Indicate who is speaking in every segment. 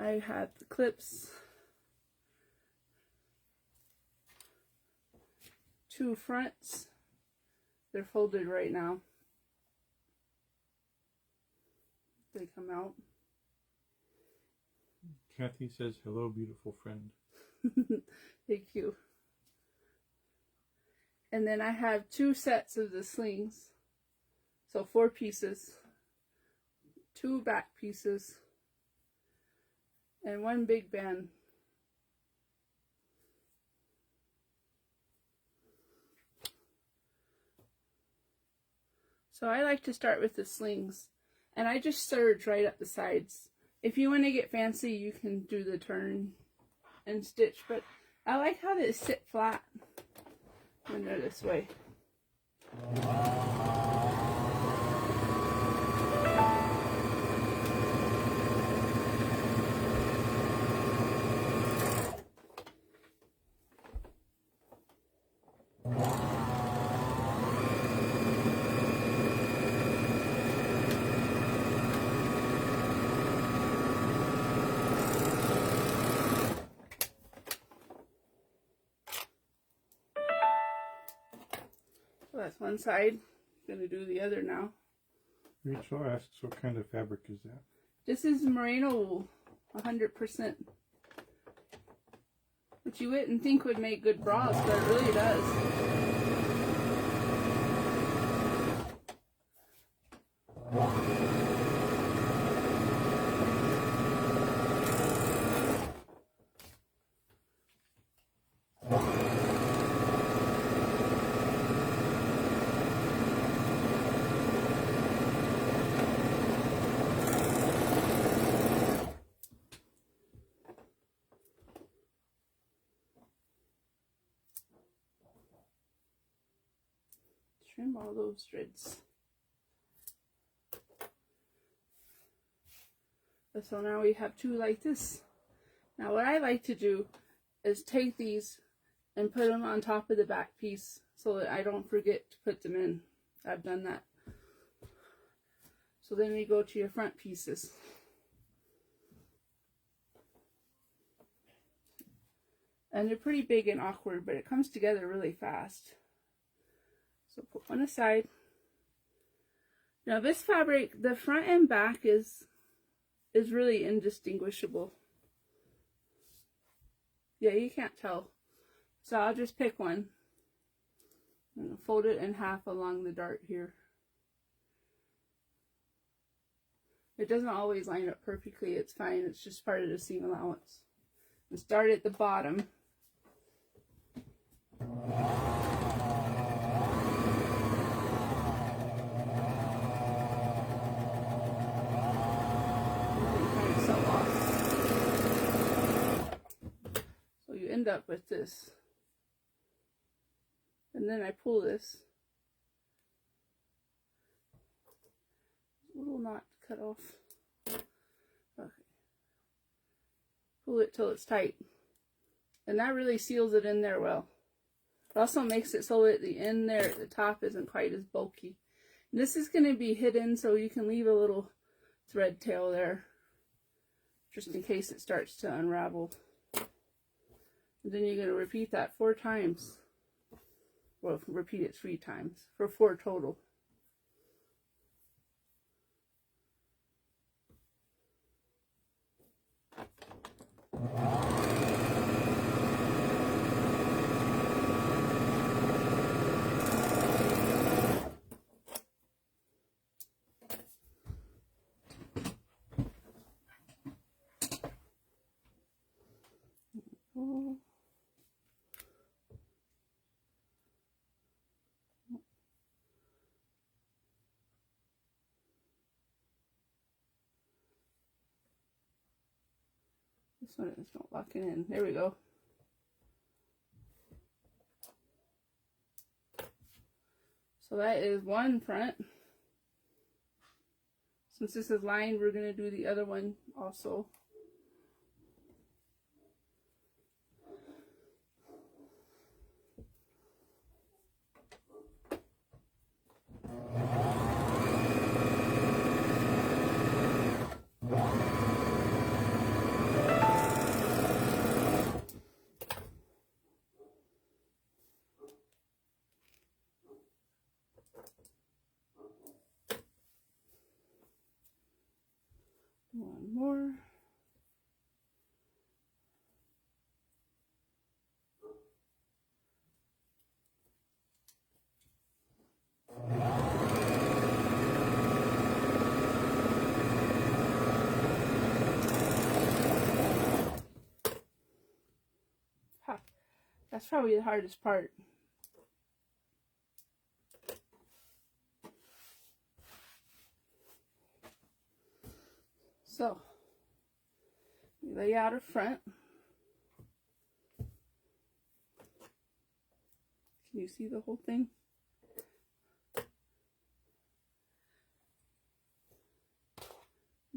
Speaker 1: I have the clips, 2 fronts. They're folded right now. They come out.
Speaker 2: Kathy says, hello, beautiful friend.
Speaker 1: Thank you. And then I have 2 sets of the slings. So 4 pieces. 2 back pieces. And 1 big band. So I like to start with the slings. And I just serge right up the sides. If you want to get fancy, you can do the turn and stitch. But I like how they sit flat when they're this way. So that's one side. I'm going to do the other now.
Speaker 2: Rachel asks, what kind of fabric is that?
Speaker 1: This is merino wool, 100%. Which you wouldn't think would make good bras, but it really does. Trim all those threads. So now we have 2 like this. Now what I like to do is take these and put them on top of the back piece so that I don't forget to put them in. I've done that. So then we go to your front pieces. And they're pretty big and awkward, but it comes together really fast. So put one aside. Now this fabric, the front and back is really indistinguishable. Yeah, you can't tell. So I'll just pick one. And fold it in half along the dart here. It doesn't always line up perfectly. It's fine. It's just part of the seam allowance. And start at the bottom. So you end up with this. And then I pull this. Little knot cut off. Okay. Pull it till it's tight. And that really seals it in there well. It also makes it so that the end there at the top isn't quite as bulky. And this is going to be hidden, so you can leave a little thread tail there, just in case it starts to unravel. And then you're going to repeat that 4 times. Well, repeat it 3 times for 4 total. This one is not locking in. There we go. So that is one front. Since this is lined, we're going to do the other one also. One more. That's probably the hardest part. So, you lay out a front. Can you see the whole thing?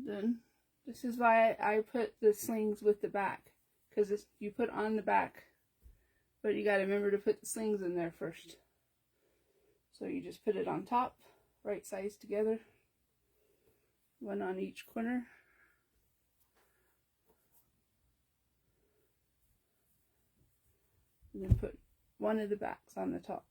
Speaker 1: Then, this is why I put the slings with the back. Because you put on the back. But you got to remember to put the slings in there first. So you just put it on top, right sides together. One on each corner. And then put one of the backs on the top.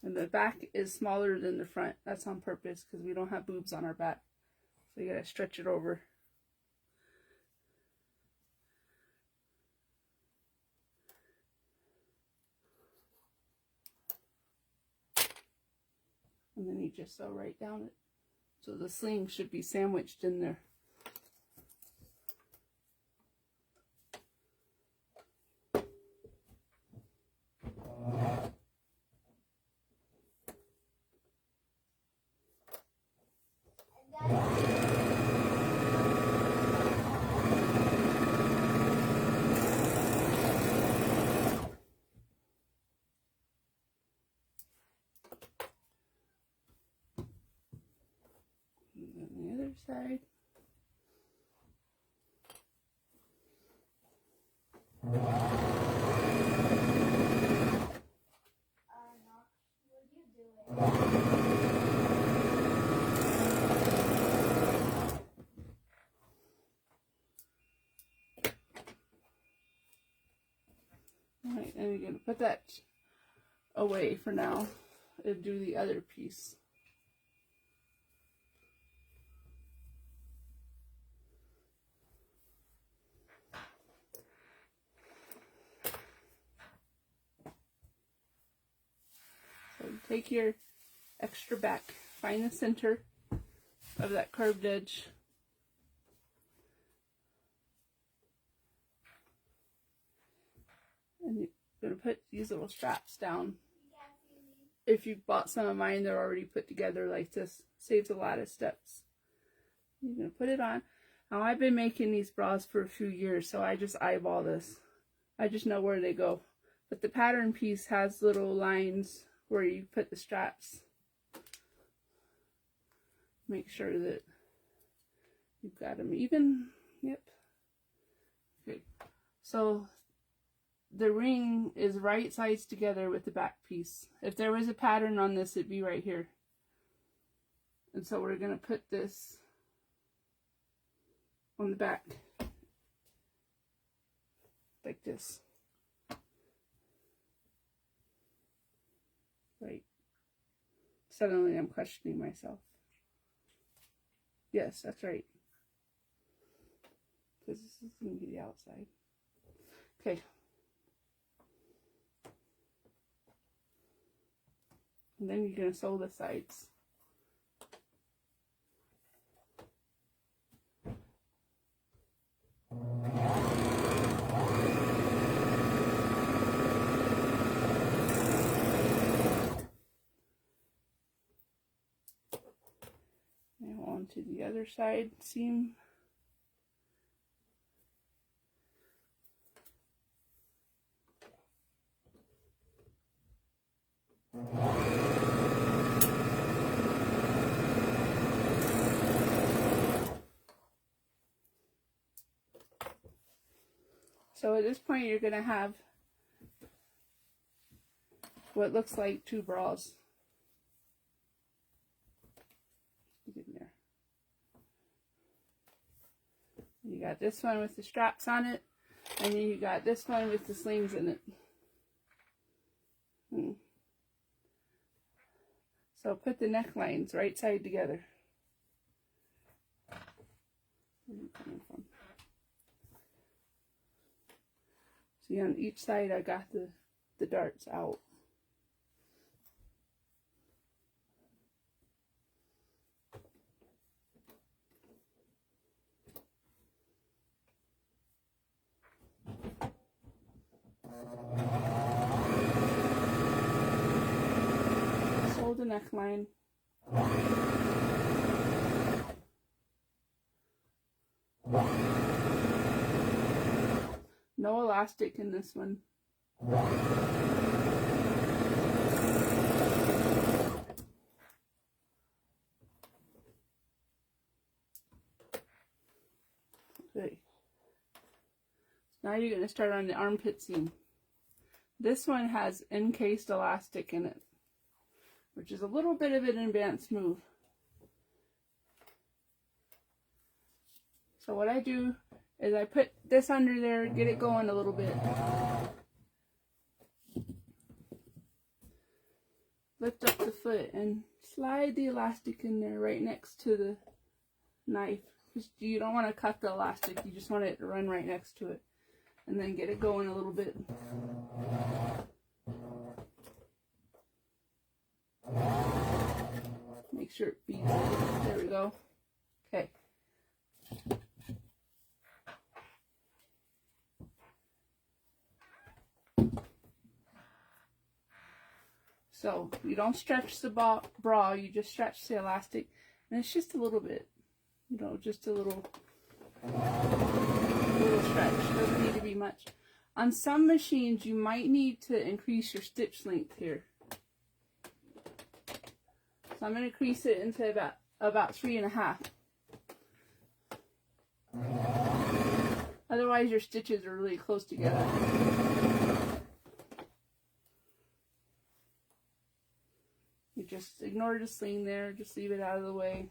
Speaker 1: And the back is smaller than the front. That's on purpose because we don't have boobs on our back. So you gotta stretch it over. And then you just sew right down it. So the sling should be sandwiched in there. And then the other side. Alright, and you're going to put that away for now and do the other piece. So take your extra back, find the center of that curved edge. And you're going to put these little straps down. If you bought some of mine, they're already put together like this. Saves a lot of steps. You're going to put it on. Now, I've been making these bras for a few years, so I just eyeball this. I just know where they go. But the pattern piece has little lines where you put the straps. Make sure that you've got them even. Yep. Okay. So the ring is right sides together with the back piece. If there was a pattern on this, it'd be right here. And so we're going to put this on the back like this. Right. Suddenly I'm questioning myself. Yes, that's right. Because this is going to be the outside. Okay. And then you're going to sew the sides. Now on to the other side seam. So at this point you're going to have what looks like two bras. Get in there. You got this one with the straps on it. And then you got this one with the slings in it. So put the necklines right side together. Where are you coming from? See, on each side I got the darts out. Sew the neckline. No elastic in this one. Okay. Now you're going to start on the armpit seam. This one has encased elastic in it, which is a little bit of an advanced move. So what I do is I put this under there, get it going a little bit. Lift up the foot and slide the elastic in there right next to the knife. Because you don't want to cut the elastic, you just want it to run right next to it. And then get it going a little bit. Make sure it feeds it. There we go. Okay. So you don't stretch the bra, you just stretch the elastic, and it's just a little bit, you know, just a little stretch. Doesn't need to be much. On some machines, you might need to increase your stitch length here. So I'm going to increase it into about 3.5. Otherwise, your stitches are really close together. You just ignore the sling there, just leave it out of the way.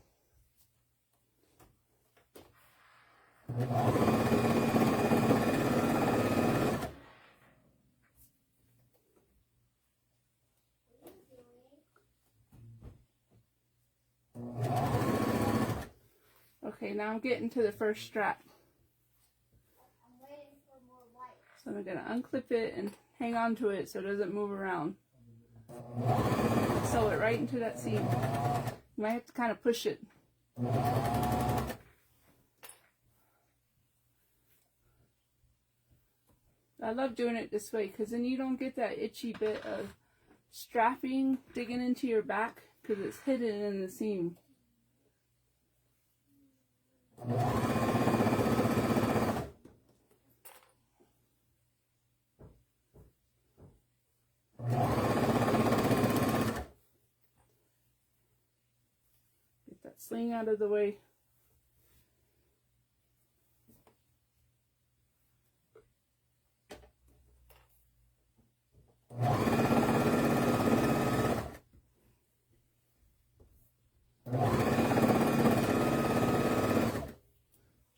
Speaker 1: Okay, now I'm getting to the first strap. So I'm going to unclip it and hang on to it so it doesn't move around. Sew it right into that seam. You might have to kind of push it. I love doing it this way because then you don't get that itchy bit of strapping digging into your back because it's hidden in the seam. Get that sling out of the way.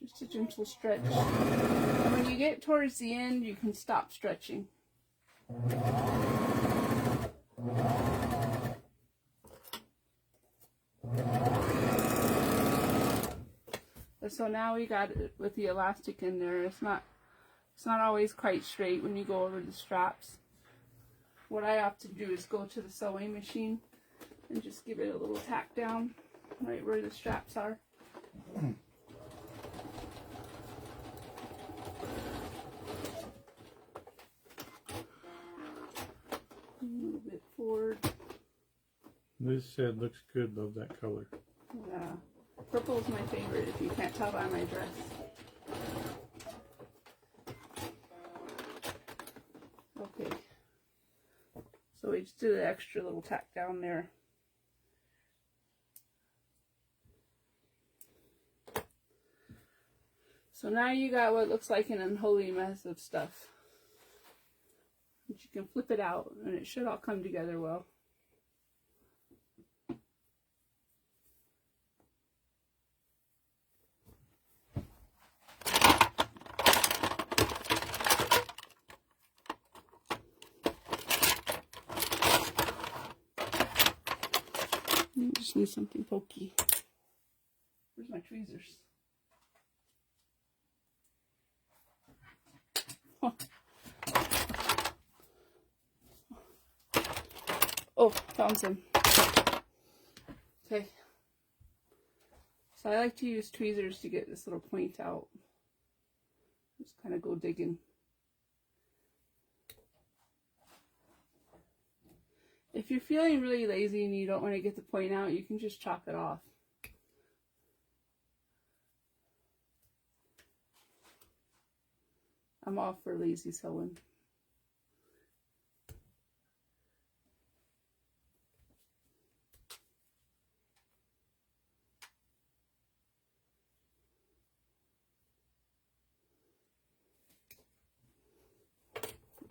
Speaker 1: Just a gentle stretch. And when you get towards the end, you can stop stretching. So now we got it with the elastic in there. It's not always quite straight when you go over the straps. What I have to do is go to the sewing machine and just give it a little tack down right where the straps are. A little bit forward.
Speaker 2: Liz said looks good, love that color.
Speaker 1: Yeah. Purple is my favorite, if you can't tell by my dress. Okay. So we just did an extra little tack down there. So now you got what looks like an unholy mess of stuff. But you can flip it out and it should all come together well. just need something pokey. Where's my tweezers? Huh. Oh, found some. Okay. So I like to use tweezers to get this little point out. Just kind of go digging. If you're feeling really lazy and you don't want to get the point out, you can just chop it off. I'm all for lazy sewing.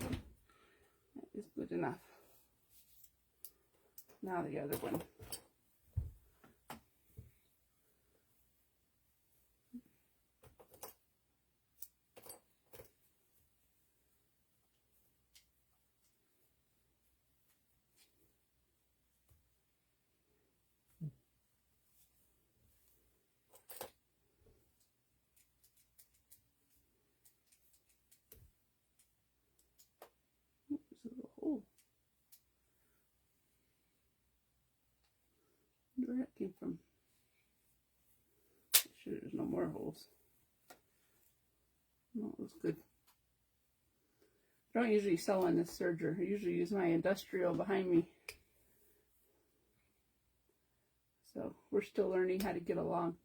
Speaker 1: That is good enough. Now the other one. There's a little hole. Where that came from? Make sure there's no more holes. No, it was good. I don't usually sew on this serger. I usually use my industrial behind me. So we're still learning how to get along.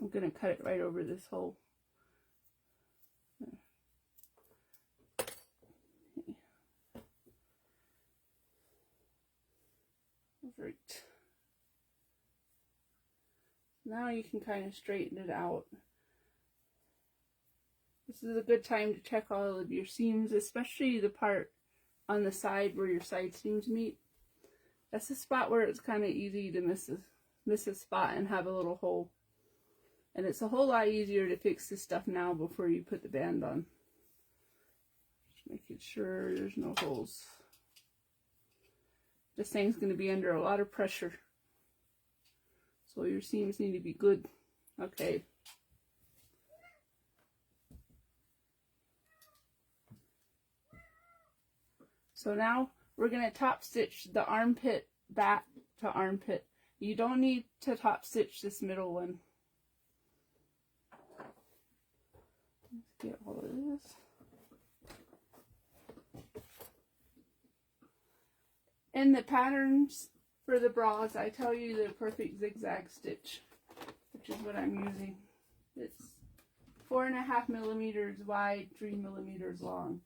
Speaker 1: I'm going to cut it right over this hole. Right. Now you can kind of straighten it out. This is a good time to check all of your seams, especially the part on the side where your side seams meet. That's the spot where it's kind of easy to miss a spot and have a little hole. And it's a whole lot easier to fix this stuff now before you put the band on. Just making sure there's no holes. This thing's going to be under a lot of pressure. So your seams need to be good. Okay. So now we're going to top stitch the armpit back to armpit. You don't need to top stitch this middle one. Let's get all of this. In the patterns for the bras, I tell you the perfect zigzag stitch, which is what I'm using. It's 4.5 millimeters wide, 3 millimeters long.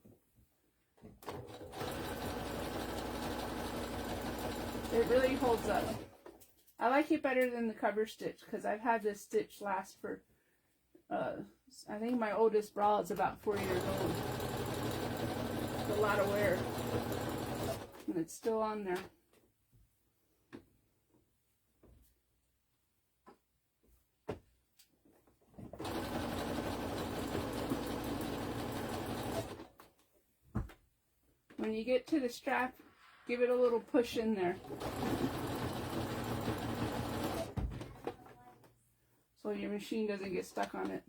Speaker 1: It really holds up. I like it better than the cover stitch because I've had this stitch last for, I think my oldest bra is about 4 years old. It's a lot of wear. And it's still on there. When you get to the strap, give it a little push in there. So your machine doesn't get stuck on it.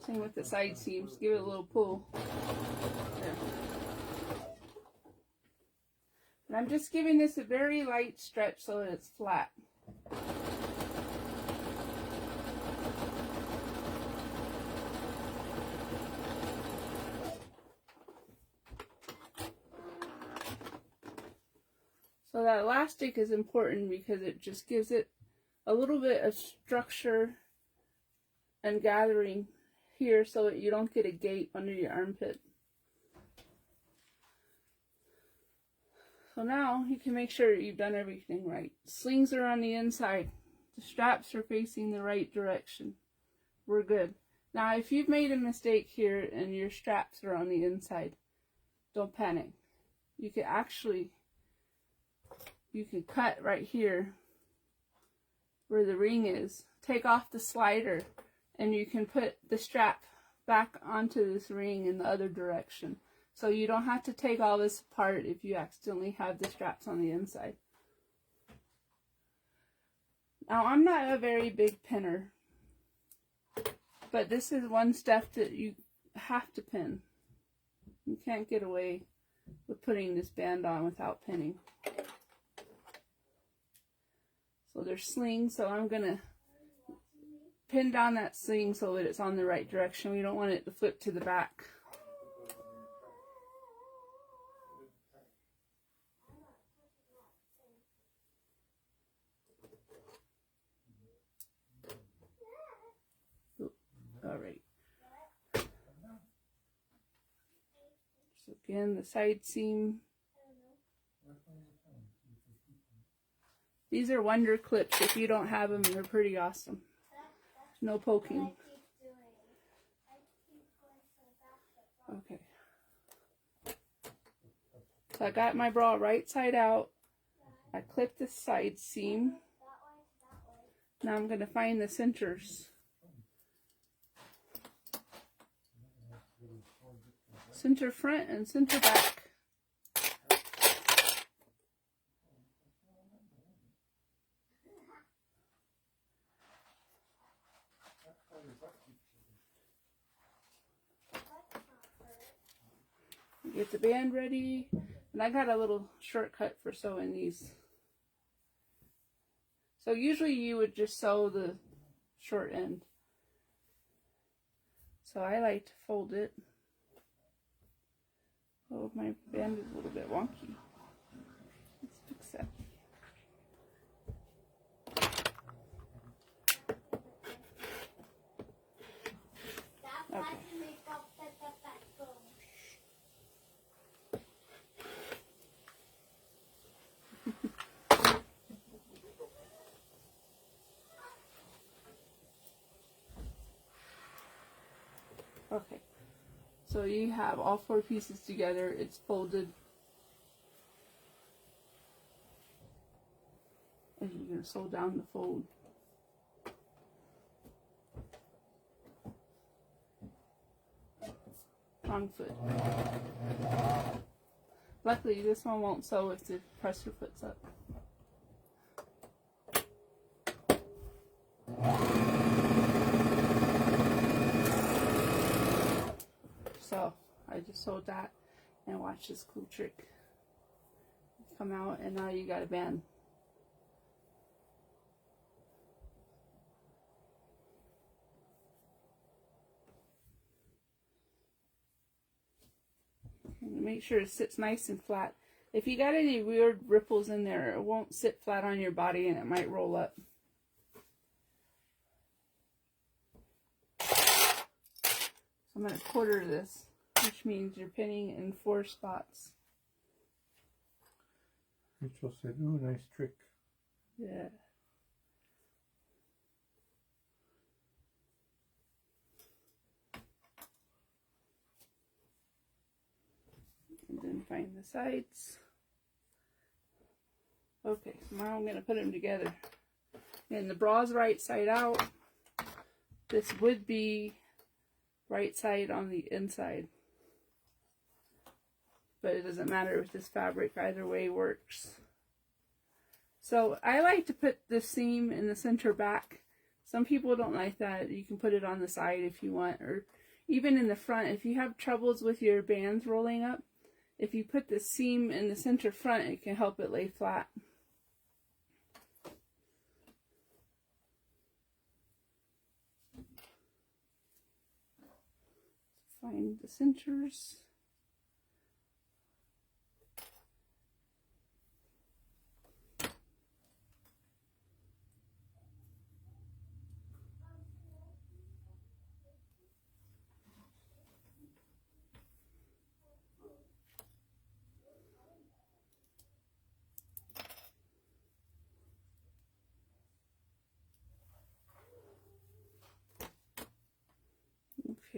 Speaker 1: Same with the side seams. Give it a little pull. There. And I'm just giving this a very light stretch so that it's flat. So that elastic is important because it just gives it a little bit of structure and gathering here so that you don't get a gape under your armpit. So now you can make sure you've done everything right. Slings are on the inside The straps are facing the right direction. We're good. Now, if you've made a mistake here and your straps are on the inside, don't panic. You can actually, you can cut right here where the ring is. Take off the slider and you can put the strap back onto this ring in the other direction. So you don't have to take all this apart if you accidentally have the straps on the inside. Now, I'm not a very big pinner, but this is one step that you have to pin. You can't get away with putting this band on without pinning. So there's slings, so I'm going to pin down that sling so that it's on the right direction. We don't want it to flip to the back. All right. So again, the side seam. These are Wonder Clips. If you don't have them, they're pretty awesome. No poking. Okay. So I got my bra right side out. I clipped the side seam. Now I'm going to find the centers. Center front and center back. Get the band ready, and I got a little shortcut for sewing these. So usually you would just sew the short end. So I like to fold it. Oh, my band is a little bit wonky. Let's fix that. Okay. Okay. So you have all four pieces together. It's folded. And you're going to sew down the fold. Wrong foot. Luckily, this one won't sew if the presser foot's up. So, I just sewed that, and watch this cool trick come out, and now you got a band. And make sure it sits nice and flat. If you got any weird ripples in there, it won't sit flat on your body and it might roll up. So I'm going to quarter this, which means you're pinning in 4 spots.
Speaker 2: Rachel said, "Ooh, nice trick."
Speaker 1: Yeah. And then find the sides. Okay, so now I'm going to put them together. And the bra's right side out. This would be right side on the inside. But it doesn't matter with this fabric, either way works. So I like to put the seam in the center back. Some people don't like that. You can put it on the side if you want, or even in the front. If you have troubles with your bands rolling up, if you put the seam in the center front, it can help it lay flat. Find the centers.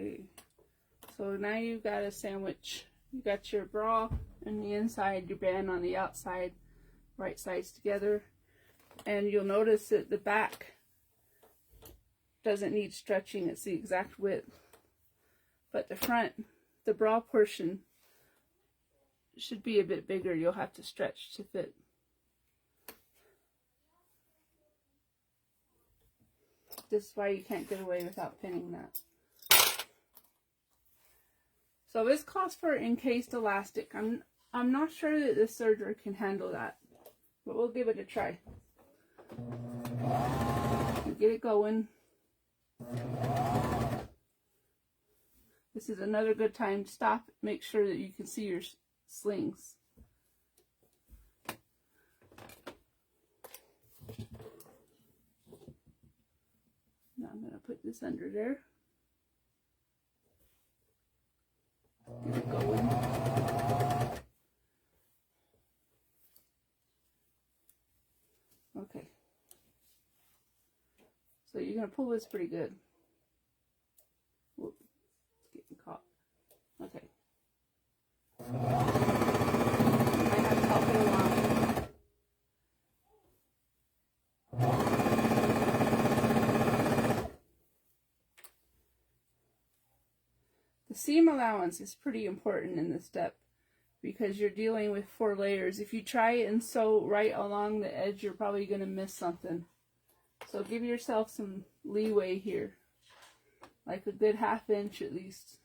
Speaker 1: Okay, so now you've got a sandwich. You got your bra on the inside, your band on the outside, right sides together. And you'll notice that the back doesn't need stretching, it's the exact width. But the front, the bra portion, should be a bit bigger. You'll have to stretch to fit. This is why you can't get away without pinning that. So this calls for encased elastic. I'm not sure that this serger can handle that, but we'll give it a try. Get it going. This is another good time to stop. Make sure that you can see your slings. Now I'm going to put this under there. Get it going. Okay. So you're going to pull this pretty good. Whoop, it's getting caught. Okay. Might have to help it along. The seam allowance is pretty important in this step because you're dealing with 4 layers. If you try and sew right along the edge, you're probably going to miss something. So give yourself some leeway here, like a good 1/2 inch at least.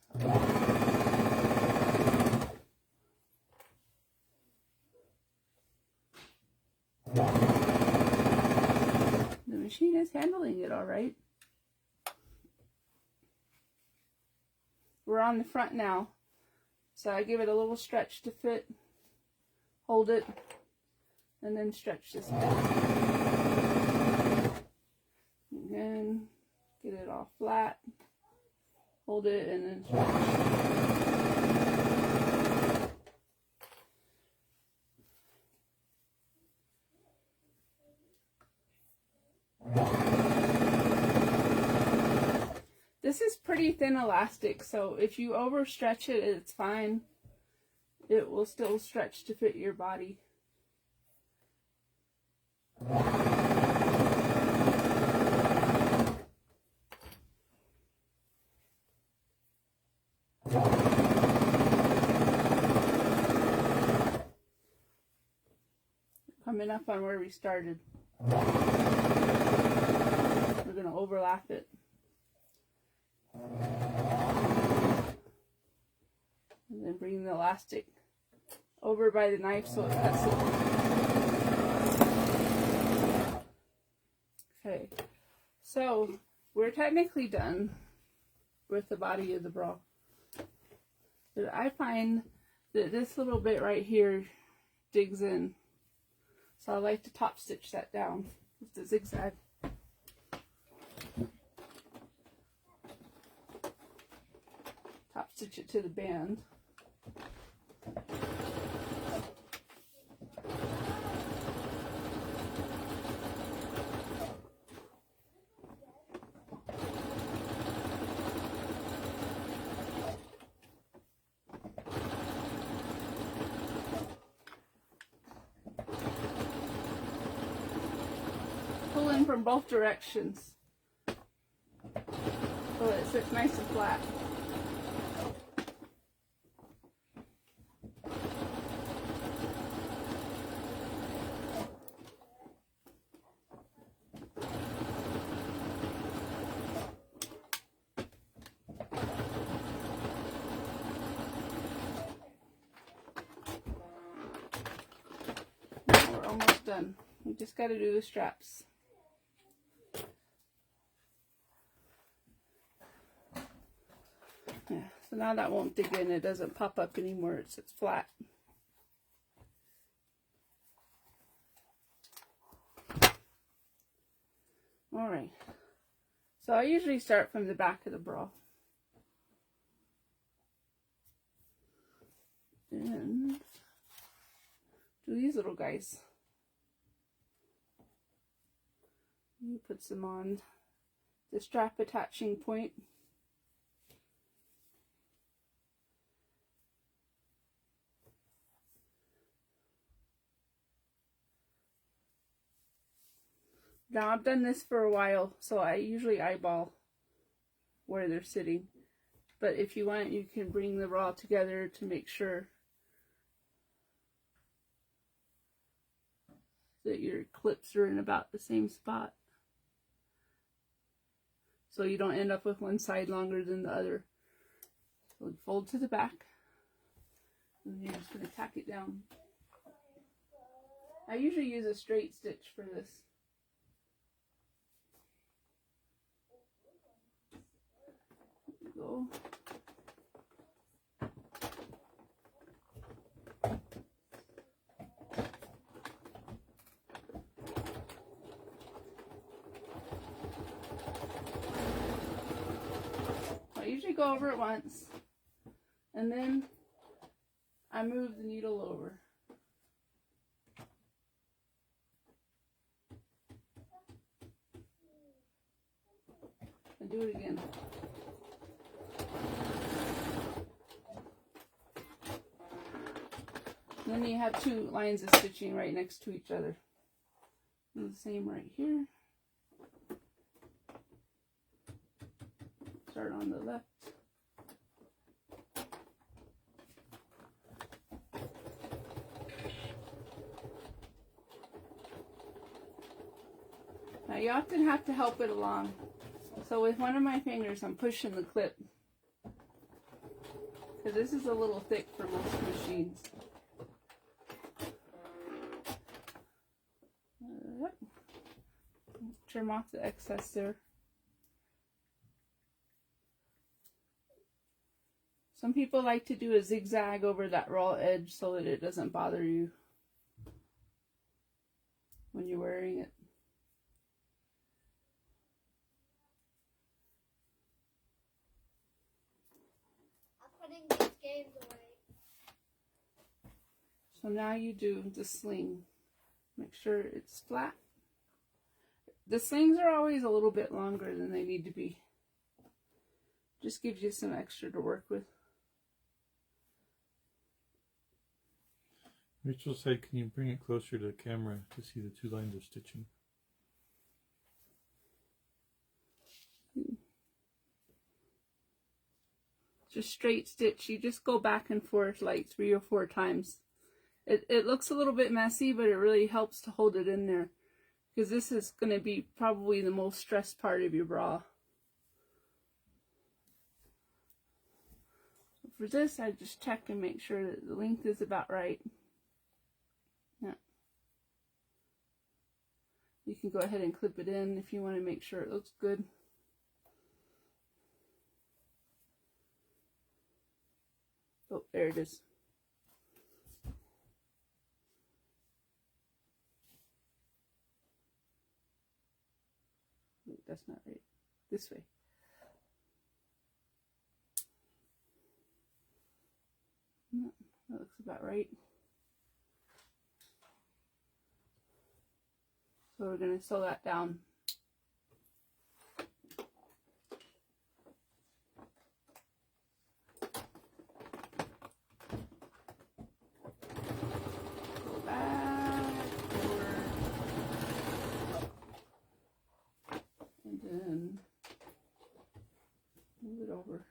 Speaker 1: The machine is handling it all right. We're on the front now, so I give it a little stretch to fit, hold it, and then stretch this bit. Again, get it all flat, hold it, and then stretch. This is pretty thin elastic, so if you overstretch it, it's fine. It will still stretch to fit your body. Coming up on where we started. We're going to overlap it. And then bring the elastic over by the knife so it cuts it. Okay, so we're technically done with the body of the bra. But I find that this little bit right here digs in. So I like to top stitch that down with the zigzag. Top stitch it to the band. Pull in from both directions so it sits nice and flat. Now we're almost done. We just got to do the straps. Yeah, so now that won't dig in, it doesn't pop up anymore, it sits flat. Alright, so I usually start from the back of the bra. And do these little guys. You put them on the strap attaching point. Now I've done this for a while, so I usually eyeball where they're sitting. But if you want, you can bring the bra together to make sure that your clips are in about the same spot. So you don't end up with one side longer than the other. So fold to the back. And you're just going to tack it down. I usually use a straight stitch for this. There we go. I usually go over it once, and then I move the needle over. And do it again. And then you have two lines of stitching right next to each other. And the same right here. Start on the left. Now you often have to help it along. So with one of my fingers I'm pushing the clip. Because this is a little thick for most machines. Trim off the excess there. Some people like to do a zigzag over that raw edge so that it doesn't bother you when you're wearing it.
Speaker 3: I'm putting these games away.
Speaker 1: So now you do the sling. Make sure it's flat. The slings are always a little bit longer than they need to be. Just gives you some extra to work with.
Speaker 2: Rachel said, can you bring it closer to the camera to see the two lines of stitching?
Speaker 1: Just straight stitch. You just go back and forth like 3 or 4 times. It looks a little bit messy, but it really helps to hold it in there. Because this is going to be probably the most stressed part of your bra. So for this, I just check and make sure that the length is about right. Yeah. You can go ahead and clip it in if you want to make sure it looks good. Oh, there it is. Wait, that's not right. This way. No, that looks about right. So we're going to sew that down. Go back, forward, and then move it over.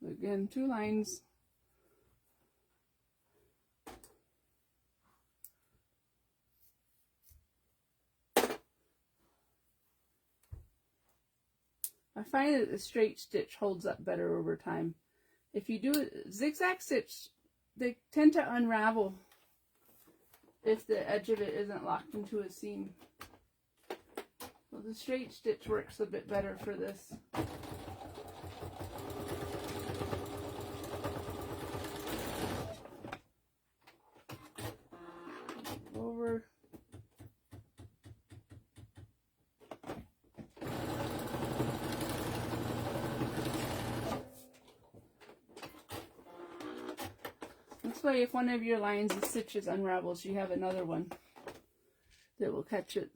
Speaker 1: Again, 2 lines. I find that the straight stitch holds up better over time. If you do a zigzag stitch, they tend to unravel if the edge of it isn't locked into a seam. So the straight stitch works a bit better for this. Over. This way, if one of your lines of stitches unravels, you have another one that will catch it.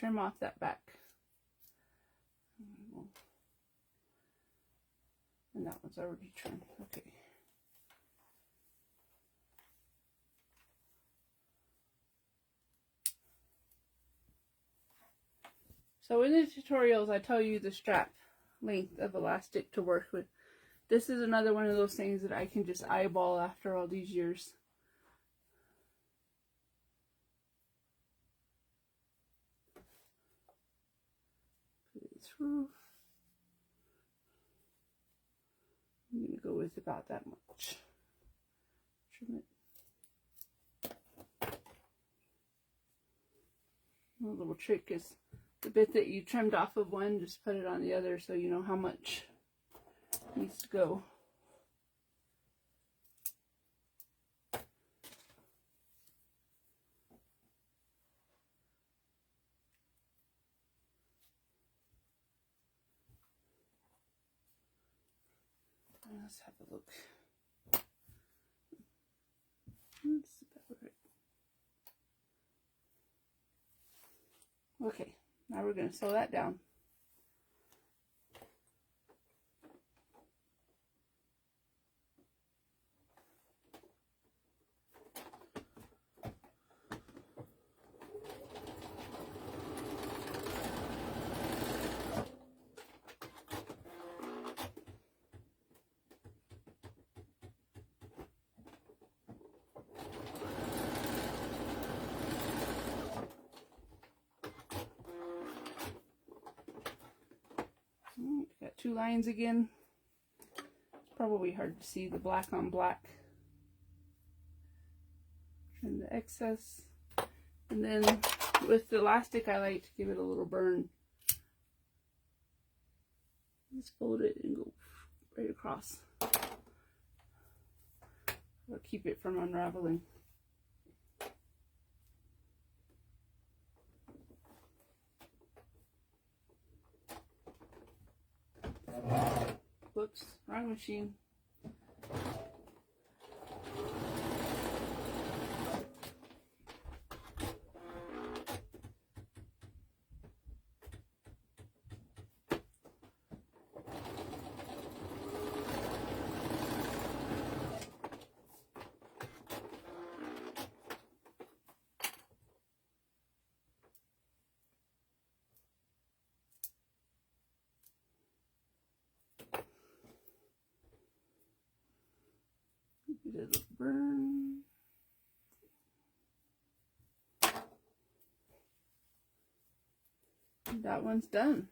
Speaker 1: trim off that back. And that one's already trimmed. Okay. So in the tutorials, I tell you the strap length of elastic to work with. This is another one of those things that I can just eyeball after all these years. Put it through. I'm going to go with about that much. Trim it. A little trick is the bit that you trimmed off of one, just put it on the other so you know how much needs to go. Let's have a look. That's about right. Okay, now we're going to sew that down. Got two lines again. It's probably hard to see the black on black. Trim the excess. And then with the elastic, I like to give it a little burn. Just fold it and go right across. It'll keep it from unraveling. Whoops, wrong machine. A little burn. That one's done.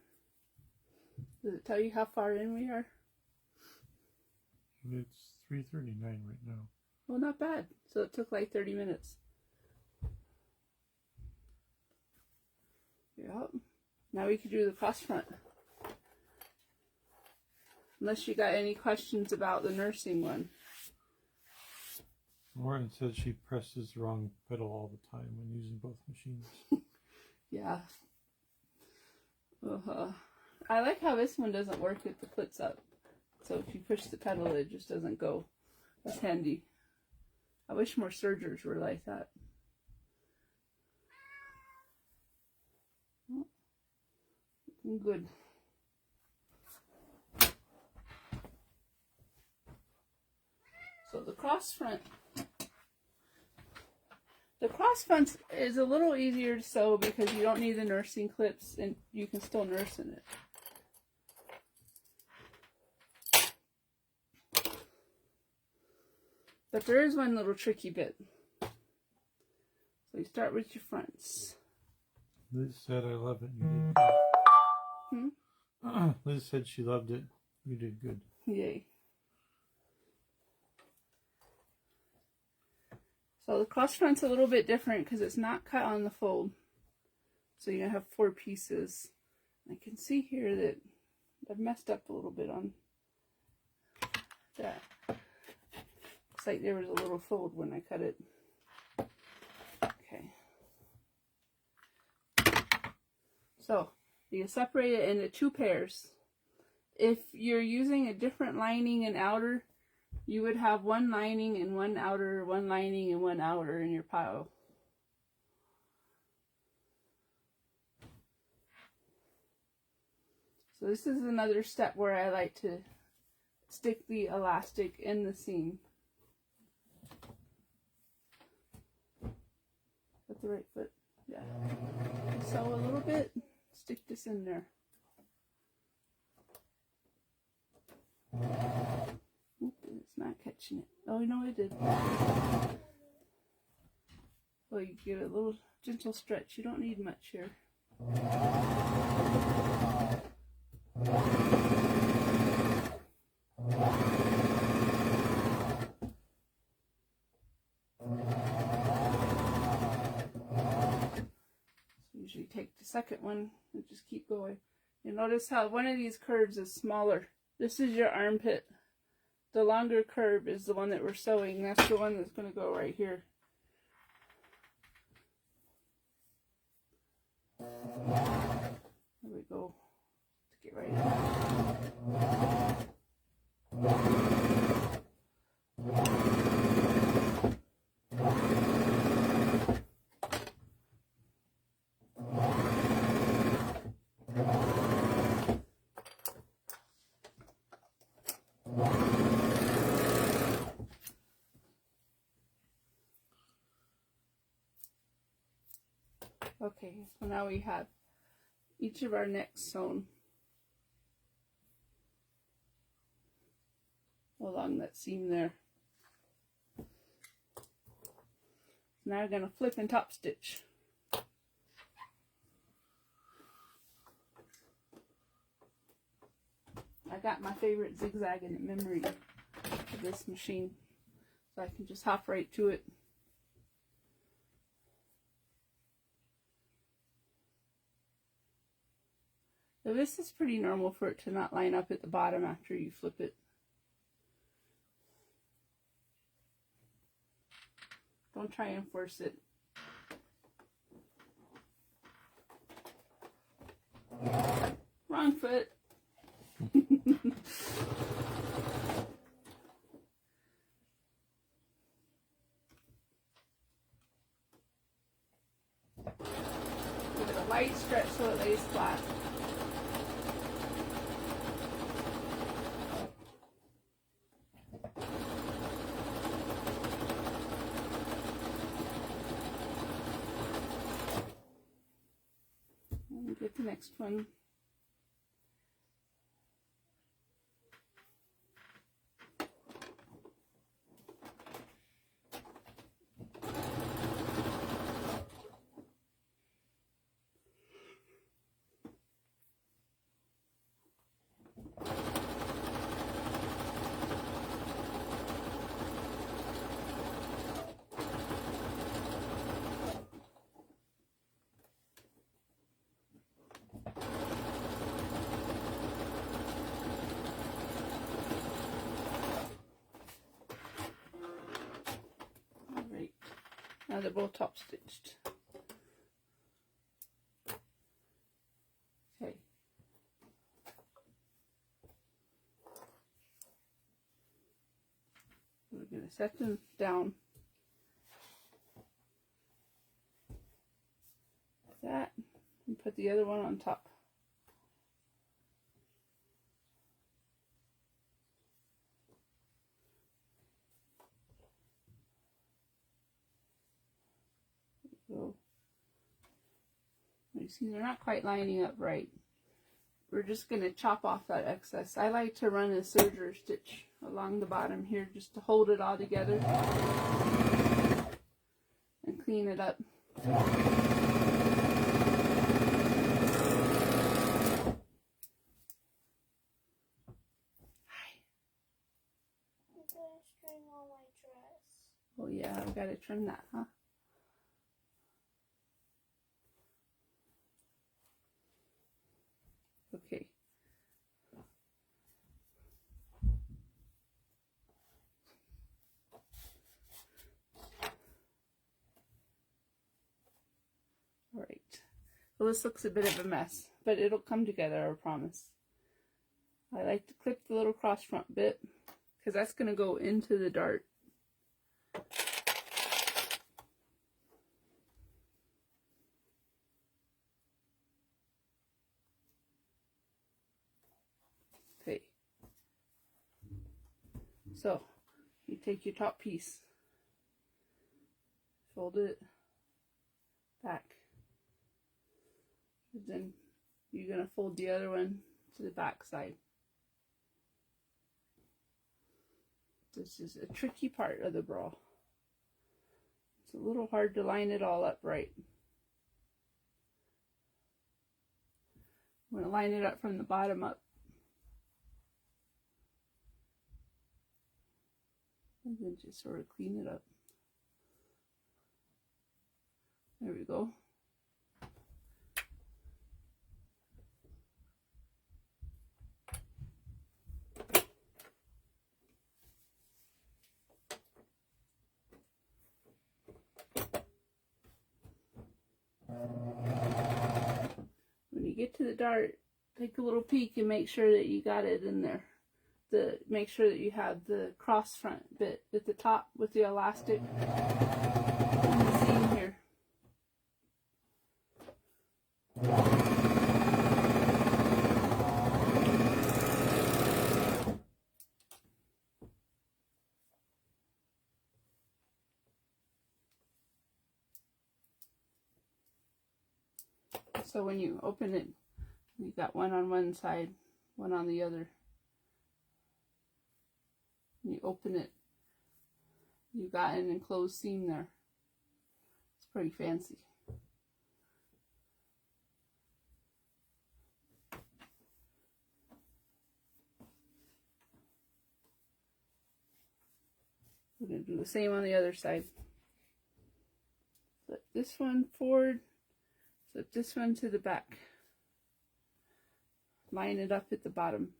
Speaker 1: Does it tell you how far in we are?
Speaker 2: It's 3:39 right now.
Speaker 1: Well, not bad. So it took like 30 minutes. Yep. Now we can do the cross front. Unless you got any questions about the nursing one.
Speaker 2: Lauren says she presses the wrong pedal all the time when using both machines.
Speaker 1: Yeah. I like how this one doesn't work with the clips up. So if you push the pedal, it just doesn't go. That's handy. I wish more sergers were like that. Oh, good. So the cross front. The cross front is a little easier to sew because you don't need the nursing clips and you can still nurse in it. But there is one little tricky bit. So you start with your fronts.
Speaker 2: Liz said I love it. You did good. Liz said she loved it. You did good.
Speaker 1: Yay. So the cross front's a little bit different because it's not cut on the fold. So you have 4 pieces. I can see here that I've messed up a little bit on that. Looks like there was a little fold when I cut it. Okay. So you separate it into 2 pairs. If you're using a different lining and outer, you would have 1 lining and 1 outer, 1 lining and 1 outer in your pile. So this is another step where I like to stick the elastic in the seam. With the right foot. Yeah. Sew a little bit, stick this in there. Oop, it's not catching it. Oh, no, it did. Well, you give it a little gentle stretch. You don't need much here. Usually take the second one and just keep going. You notice how one of these curves is smaller. This is your armpit. The longer curve is the one that we're sewing. That's the one that's going to go right here. There we go. Let's get right in. Okay, so now we have each of our necks sewn along that seam there. Now we're going to flip and top stitch. I got my favorite zigzag in memory of this machine, so I can just hop right to it. So this is pretty normal for it to not line up at the bottom after you flip it. Don't try and force it. Wrong foot. Give it a light stretch so it lays flat. And get the next one. Now they're both top stitched. Okay. We're going to set them down. Like that. And put the other one on top. So, you see they're not quite lining up right. We're just going to chop off that excess. I like to run a serger stitch along the bottom here just to hold it all together and clean it up.
Speaker 3: Is there a string on my dress?
Speaker 1: Oh yeah, I've got to trim that, huh? Okay. All right. Well, this looks a bit of a mess, but it'll come together, I promise. I like to clip the little cross front bit because that's going to go into the dart. So you take your top piece, fold it back, and then you're going to fold the other one to the back side. This is a tricky part of the bra. It's a little hard to line it all up right. I'm going to line it up from the bottom up. And then just sort of clean it up. There we go. When you get to the dart, take a little peek and make sure that you got it in there. Make sure that you have the cross front bit at the top with the elastic in the seam here. So when you open it, you got one on one side, one on the other. When you open it, you got an enclosed seam there. It's pretty fancy. We're going to do the same on the other side. Flip this one forward, flip this one to the back. Line it up at the bottom.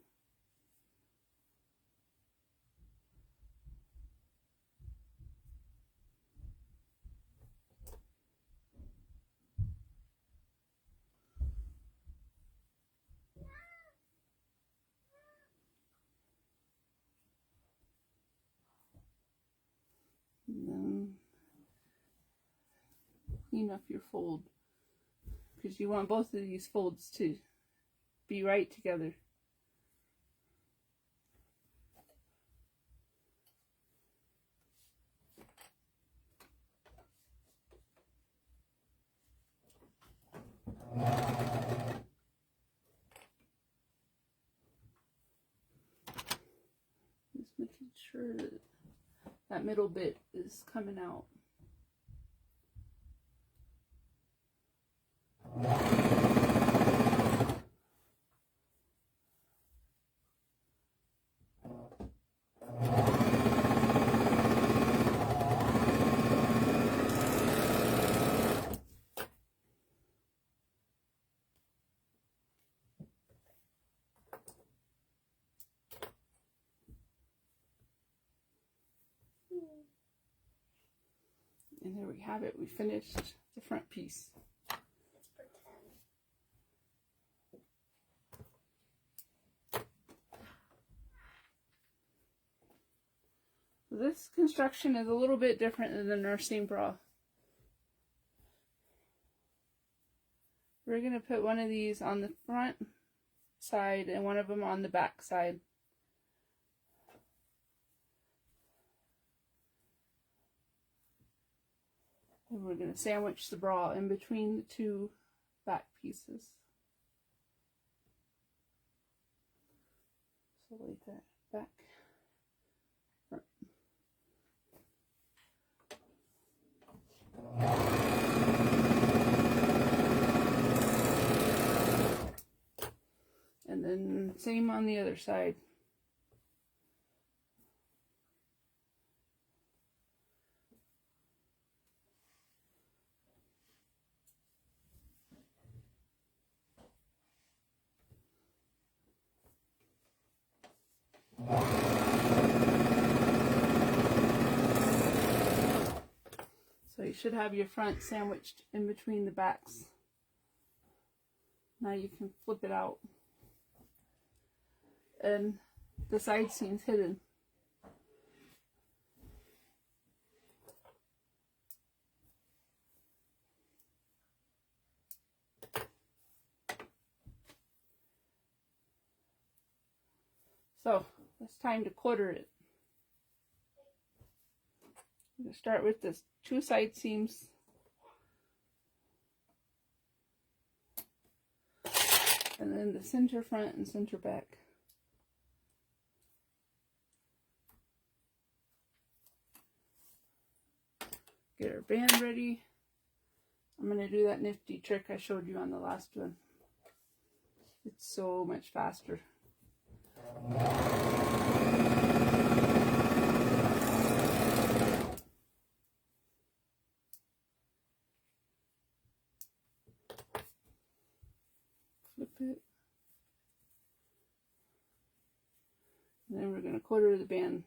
Speaker 1: And then clean up your fold, because you want both of these folds to be right together. Just making sure that that middle bit is coming out. And there we have it. We finished the front piece.
Speaker 3: Let's pretend.
Speaker 1: This construction is a little bit different than the nursing bra. We're going to put one of these on the front side and one of them on the back side. And we're going to sandwich the bra in between the two back pieces. So like that, back, front. And then same on the other side. So you should have your front sandwiched in between the backs. Now you can flip it out. And the side seam's hidden. So it's time to quarter it. I'm going to start with the 2 side seams. And then the center front and center back. Get our band ready. I'm going to do that nifty trick I showed you on the last one. It's so much faster. Flip it. And then we're going to quarter the band.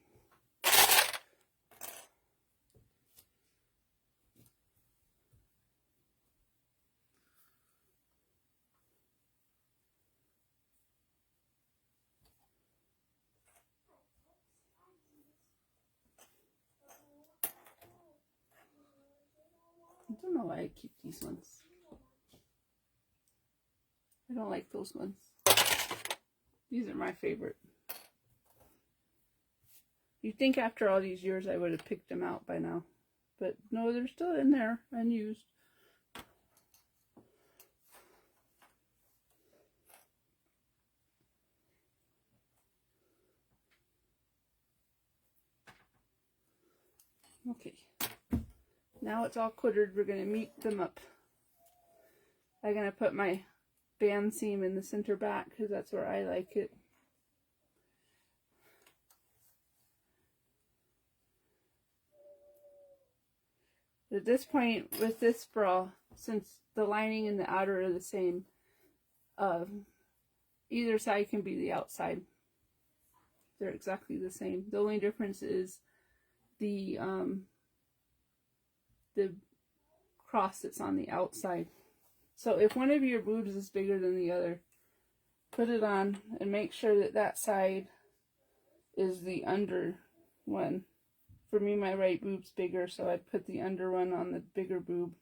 Speaker 1: I don't know why I keep these ones. I don't like those ones. These are my favorite. You'd think after all these years I would have picked them out by now. But no, they're still in there, unused. Okay. Now it's all quartered, we're going to meet them up. I'm going to put my band seam in the center back because that's where I like it. At this point, with this bra, since the lining and the outer are the same, either side can be the outside. They're exactly the same. The only difference is the cross that's on the outside. So if one of your boobs is bigger than the other, put it on and make sure that that side is the under one. For me, my right boob's bigger, so I'd put the under one on the bigger boob.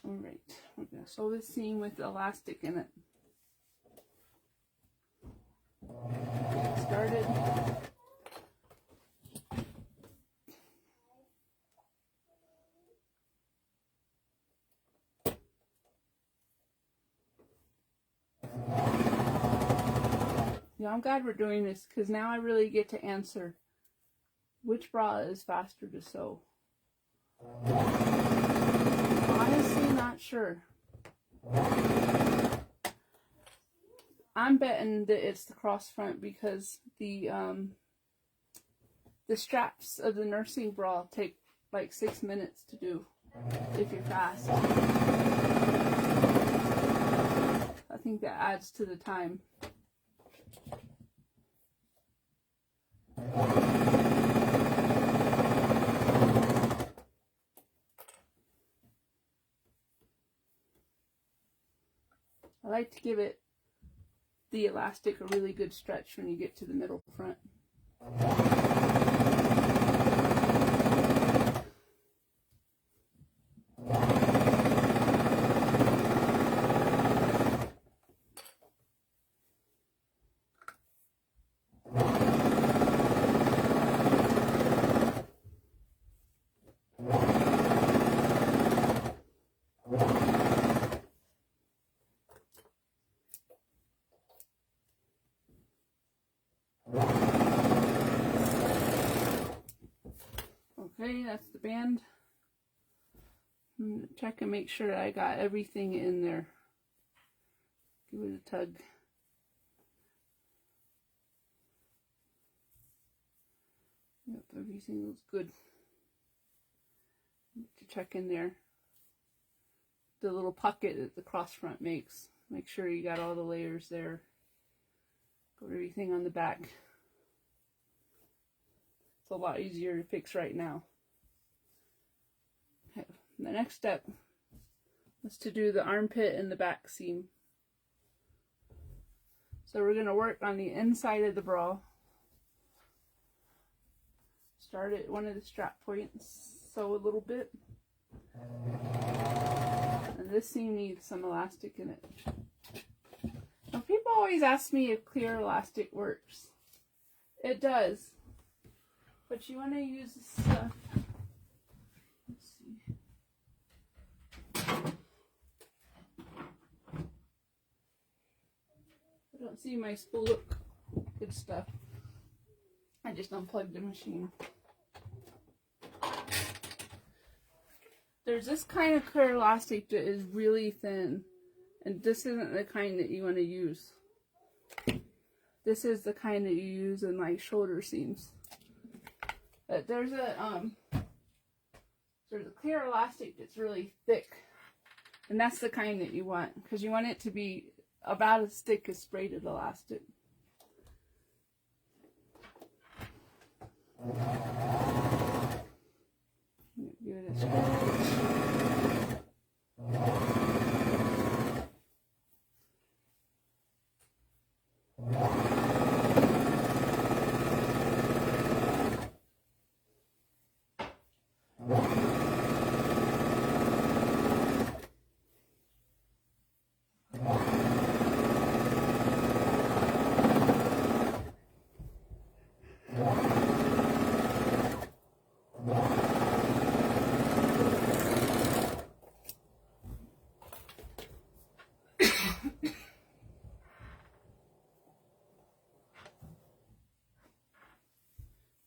Speaker 1: Alright, we're going to sew this seam with the elastic in it. Get started. Yeah, I'm glad we're doing this because now I really get to answer which bra is faster to sew. Honestly, not sure. I'm betting that it's the cross front because the straps of the nursing bra take like 6 minutes to do if you're fast. I think that adds to the time. I like to give it the elastic a really good stretch when you get to the middle front. Okay, that's the band. I'm going to check and make sure I got everything in there. Give it a tug. Yep, everything looks good. To check in there. The little pocket that the cross front makes. Make sure you got all the layers there. Got everything on the back. It's a lot easier to fix right now. Okay. The next step is to do the armpit and the back seam. So we're going to work on the inside of the bra. Start at one of the strap points, sew a little bit. And this seam needs some elastic in it. Now people always ask me if clear elastic works. It does. But you want to use this stuff. Let's see. I don't see my spool. Look, good stuff. I just unplugged the machine. There's this kind of clear elastic that is really thin, and this isn't the kind that you want to use. This is the kind that you use in like shoulder seams. But there's a clear elastic that's really thick, and that's the kind that you want, because you want it to be about as thick as braided elastic. Give it a stretch.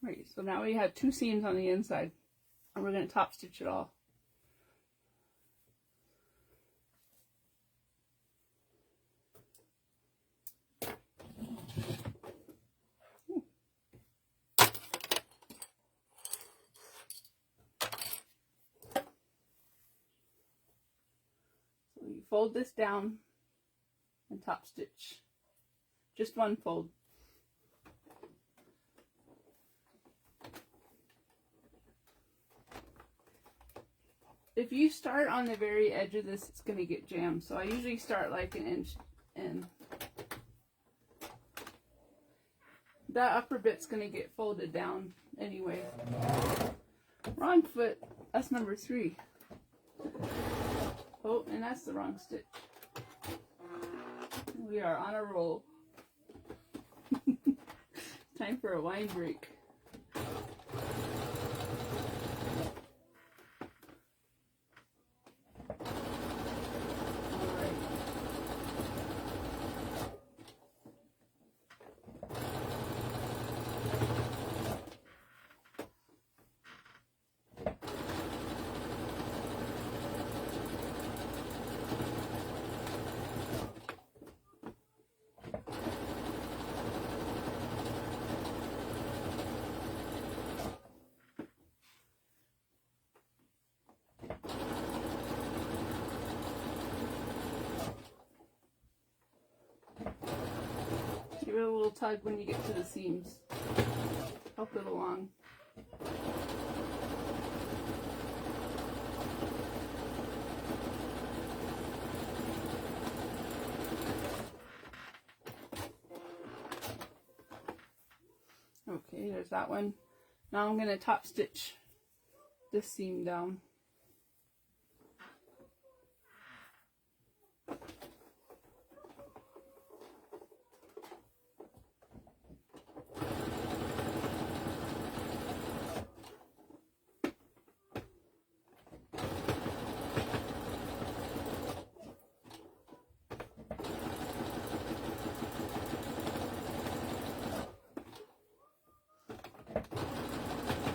Speaker 1: Right, so now we have two seams on the inside, and we're going to top stitch it all. So you fold this down and top stitch. Just one fold. If you start on the very edge of this, it's going to get jammed. So I usually start like an inch in. That upper bit's going to get folded down anyway. Wrong foot. That's number 3. Oh, and that's the wrong stitch. We are on a roll. Time for a wine break. Give it a little tug when you get to the seams. Help it along. Okay, there's that one. Now I'm going to top stitch this seam down.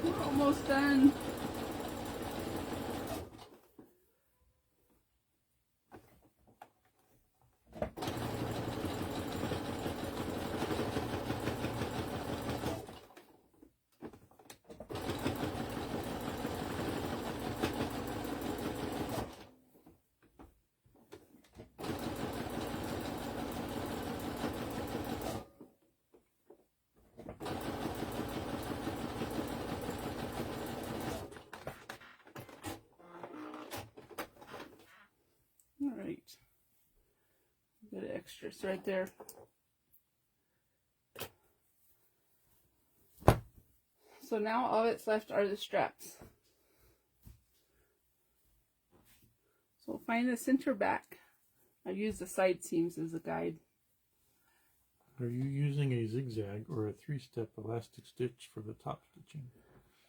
Speaker 1: We're almost done. All right, good extras right there. So now all that's left are the straps. So find the center back. I use the side seams as a guide.
Speaker 2: Are you using a zigzag or a 3-step elastic stitch for the top stitching?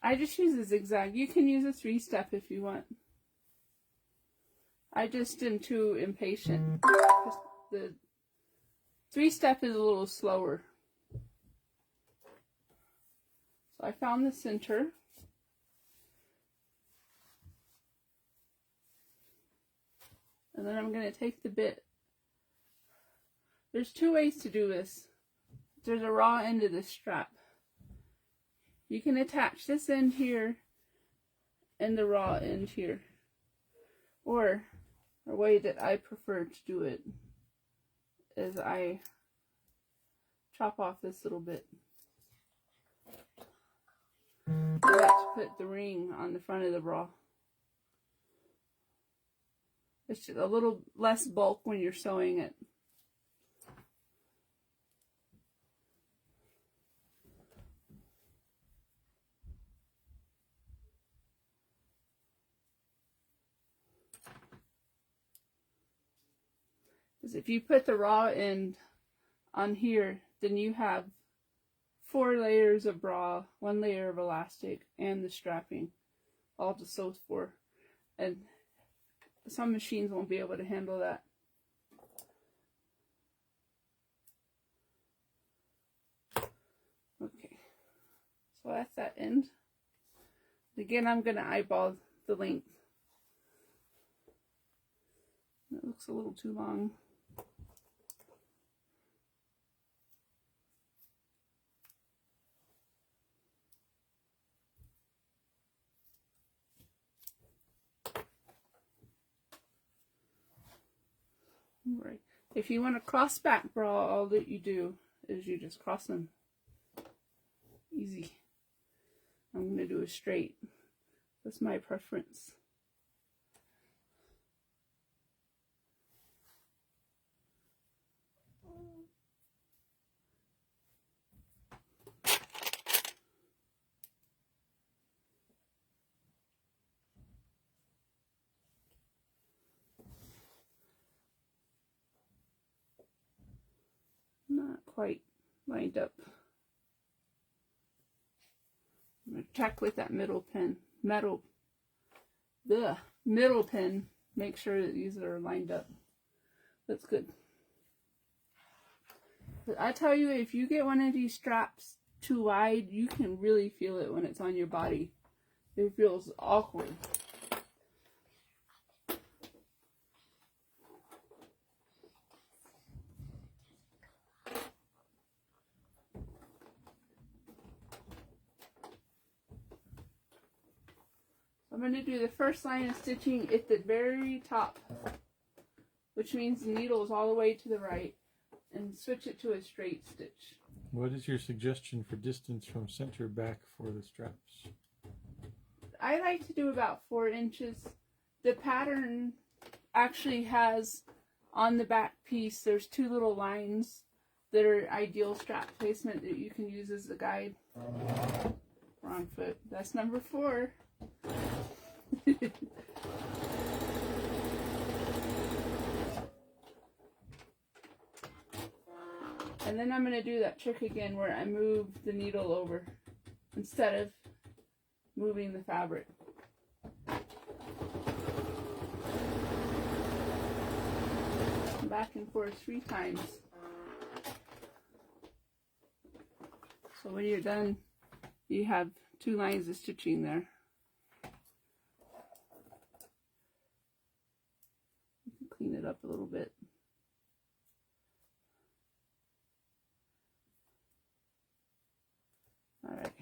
Speaker 1: I just use a zigzag. You can use a 3-step if you want. I just am too impatient. The 3-step is a little slower. So I found the center. And then I'm going to take the bit. There's 2 ways to do this. There's a raw end of this strap. You can attach this end here and the raw end here. Or a way that I prefer to do it is I chop off this little bit. I like to put the ring on the front of the bra. It's just a little less bulk when you're sewing it. Because if you put the raw end on here, then you have 4 layers of bra, 1 layer of elastic, and the strapping, all to sew for. And some machines won't be able to handle that. Okay, so that's that end. Again, I'm going to eyeball the length. It looks a little too long. Right. If you want a cross back bra, all that you do is you just cross them. Easy. I'm going to do a straight. That's my preference. Not quite lined up. I'm going to check with that middle pin. Middle pin. Make sure that these are lined up. That's good. But I tell you, if you get one of these straps too wide, you can really feel it when it's on your body. It feels awkward. I'm going to do the first line of stitching at the very top, which means the needle is all the way to the right, and switch it to a straight stitch.
Speaker 2: What is your suggestion for distance from center back for the straps?
Speaker 1: I like to do about 4 inches. The pattern actually has on the back piece, there's 2 little lines that are ideal strap placement that you can use as a guide. Wrong foot. That's number 4. And then I'm going to do that trick again where I move the needle over instead of moving the fabric. Back and forth 3 times. So when you're done, you have 2 lines of stitching there. You can clean it up a little bit. All right.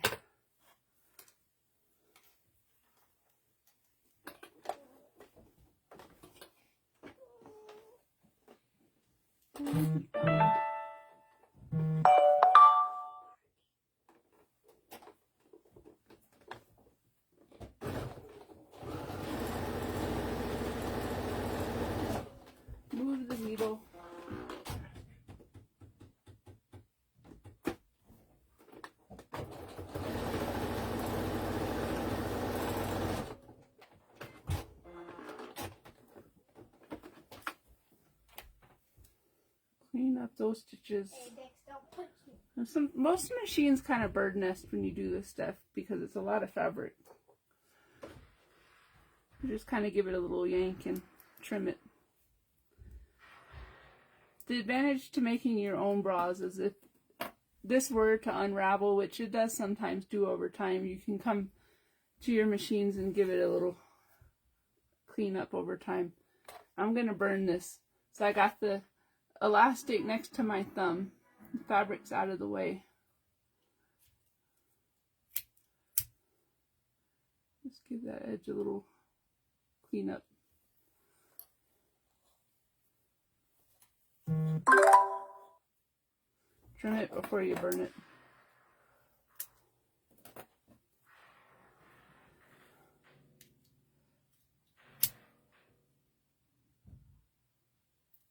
Speaker 1: Move the needle. Clean up those stitches.
Speaker 3: Hey, Dex, don't put you.
Speaker 1: Most machines kind of bird nest when you do this stuff because it's a lot of fabric. You just kind of give it a little yank and trim it. The advantage to making your own bras is if this were to unravel, which it does sometimes do over time, you can come to your machines and give it a little clean up over time. I'm going to burn this. So I got the elastic next to my thumb. The fabric's out of the way. Just give that edge a little clean up. Trim it before you burn it.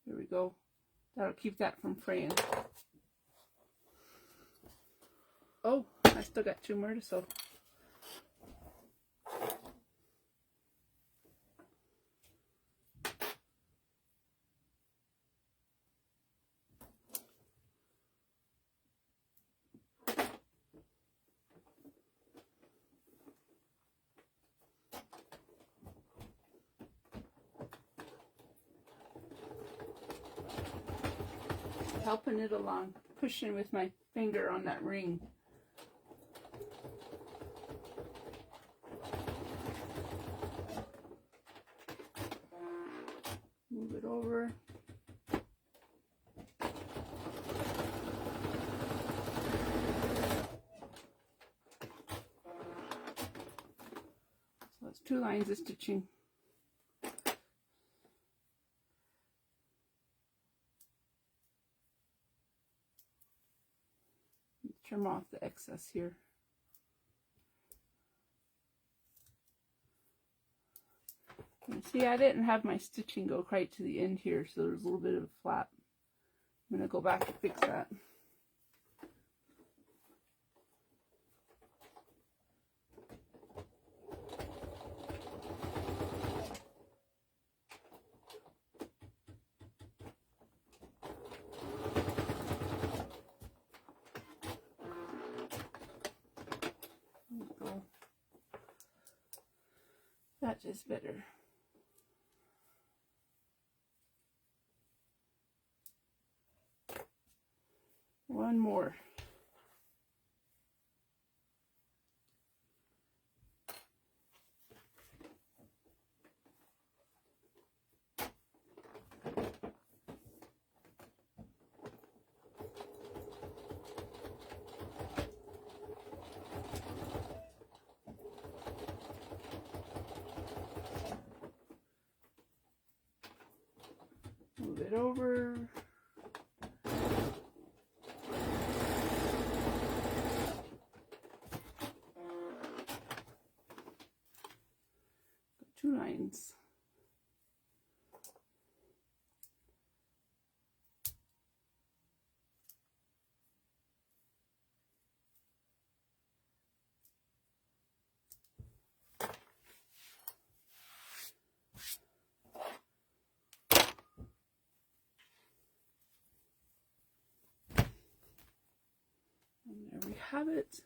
Speaker 1: There we go. That'll keep that from fraying. Oh, I still got 2 more to sew. Helping it along, pushing with my finger on that ring. Move it over. So that's 2 lines of stitching. Trim off the excess here. And see, I didn't have my stitching go quite to the end here, so there's a little bit of a flap. I'm going to go back and fix that. That is better. One more. Move it over. Got 2 lines. And there we have it.